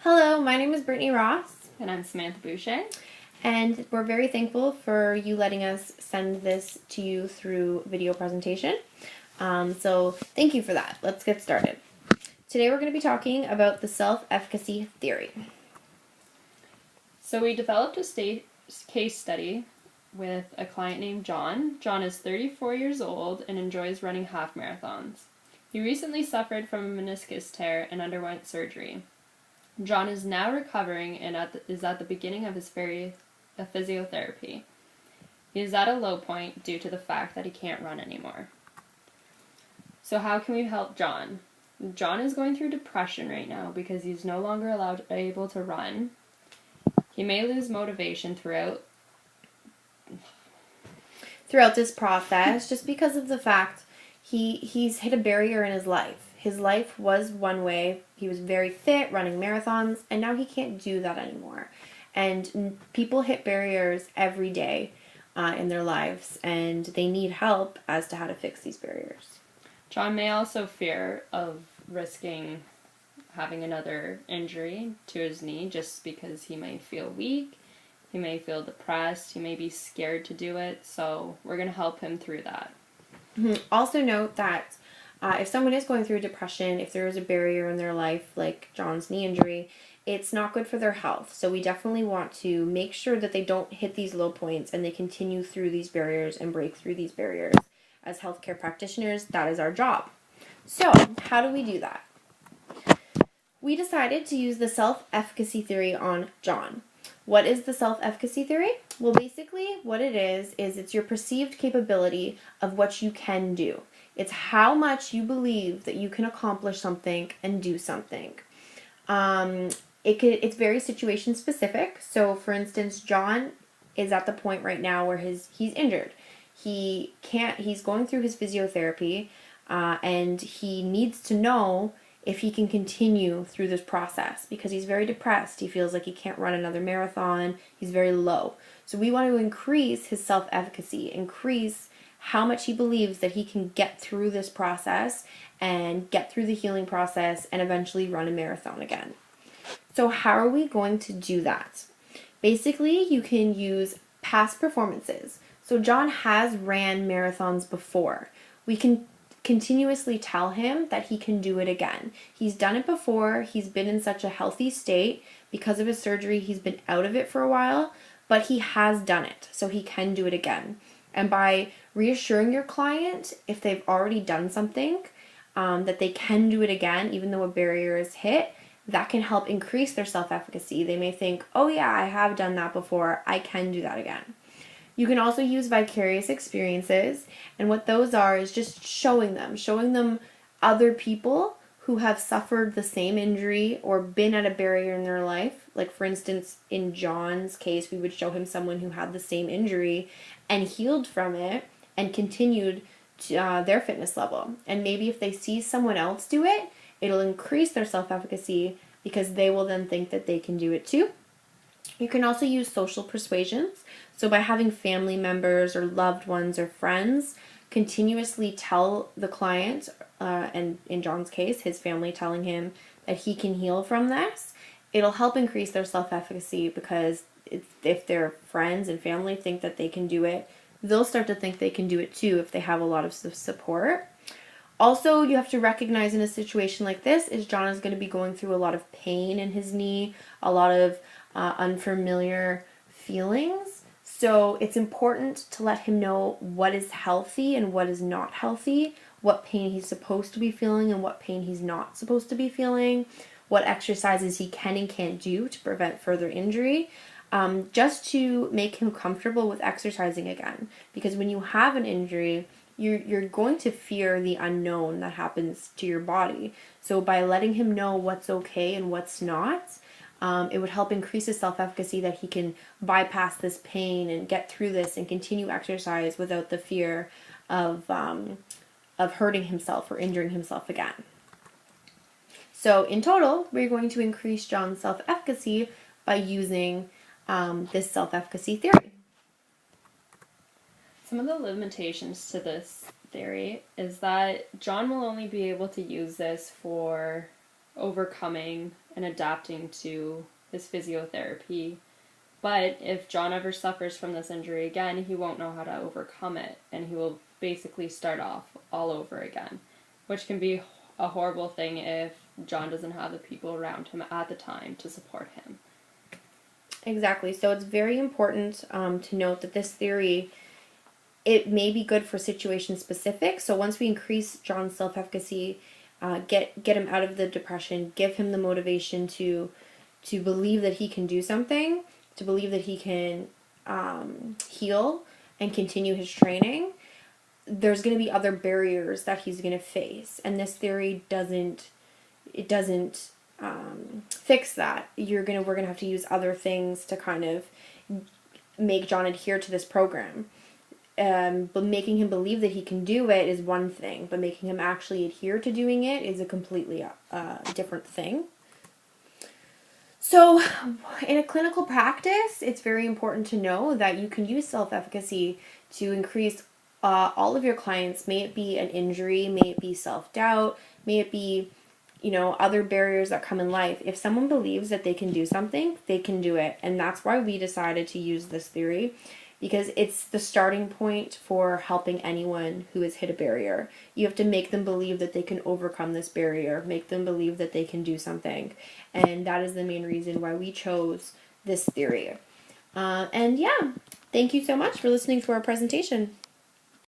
Hello, my name is Brittany Ross. And I'm Samantha Boucher. And we're very thankful for you letting us send this to you through video presentation. So thank you for that. Let's get started. Today we're going to be talking about the self-efficacy theory. So we developed a case study with a client named John. John is 34 years old and enjoys running half marathons. He recently suffered from a meniscus tear and underwent surgery. John is now recovering and is at the beginning of his physiotherapy. He is at a low point due to the fact that he can't run anymore. So how can we help John? John is going through depression right now because he's no longer able to run. He may lose motivation throughout this process just because of the fact he's hit a barrier in his life. His life was one way. He was very fit, running marathons, and now he can't do that anymore. And people hit barriers every day in their lives, and they need help as to how to fix these barriers. John may also fear of risking having another injury to his knee just because he may feel weak, he may feel depressed, he may be scared to do it, so we're going to help him through that. Also note that if someone is going through depression, if there is a barrier in their life, like John's knee injury, it's not good for their health. So we definitely want to make sure that they don't hit these low points and they continue through these barriers and break through these barriers. As healthcare practitioners, that is our job. So how do we do that? We decided to use the self-efficacy theory on John. What is the self-efficacy theory? Well, basically what it is it's your perceived capability of what you can do. It's how much you believe that you can accomplish something and do something. It's very situation specific. So for instance, John is at the point right now where he's injured. He's going through his physiotherapy, and he needs to know if he can continue through this process because he's very depressed. He feels like he can't run another marathon. He's very low. So we want to increase his self-efficacy, increase how much he believes that he can get through this process and get through the healing process and eventually run a marathon again. So how are we going to do that? Basically, you can use past performances. So John has ran marathons before. We can continuously tell him that he can do it again. He's done it before. He's been in such a healthy state. Because of his surgery, he's been out of it for a while, but he has done it, so he can do it again. And by reassuring your client, if they've already done something, that they can do it again, even though a barrier is hit, that can help increase their self-efficacy. They may think, oh yeah, I have done that before. I can do that again. You can also use vicarious experiences, and what those are is just showing them other people who have suffered the same injury or been at a barrier in their life. Like for instance, in John's case, we would show him someone who had the same injury and healed from it and continued to, their fitness level. And maybe if they see someone else do it, it'll increase their self-efficacy because they will then think that they can do it too. You can also use social persuasions. So by having family members or loved ones or friends continuously tell the client, and in John's case, his family telling him that he can heal from this, it'll help increase their self-efficacy because if their friends and family think that they can do it, they'll start to think they can do it too if they have a lot of support. Also, you have to recognize in a situation like this is John is going to be going through a lot of pain in his knee, a lot of unfamiliar feelings. So it's important to let him know what is healthy and what is not healthy, what pain he's supposed to be feeling and what pain he's not supposed to be feeling, what exercises he can and can't do to prevent further injury, just to make him comfortable with exercising again. Because when you have an injury, you're going to fear the unknown that happens to your body. So by letting him know what's okay and what's not, it would help increase his self-efficacy that he can bypass this pain and get through this and continue exercise without the fear of hurting himself or injuring himself again. So in total, we're going to increase John's self-efficacy by using this self-efficacy theory. Some of the limitations to this theory is that John will only be able to use this for overcoming and adapting to his physiotherapy. But if John ever suffers from this injury again, he won't know how to overcome it, and he will basically start off all over again, which can be a horrible thing if John doesn't have the people around him at the time to support him. Exactly. So it's very important to note that this theory, it may be good for situation specific. So once we increase John's self-efficacy, get him out of the depression, give him the motivation to believe that he can do something, to believe that he can heal and continue his training, there's going to be other barriers that he's going to face. And this theory doesn't fix that. We're gonna have to use other things to kind of make John adhere to this program. But making him believe that he can do it is one thing, but making him actually adhere to doing it is a completely different thing. So, in a clinical practice, it's very important to know that you can use self-efficacy to increase all of your clients, may it be an injury, may it be self-doubt, may it be other barriers that come in life. If someone believes that they can do something, they can do it. And that's why we decided to use this theory, because it's the starting point for helping anyone who has hit a barrier. You have to make them believe that they can overcome this barrier, make them believe that they can do something. And that is the main reason why we chose this theory. And yeah, thank you so much for listening to our presentation.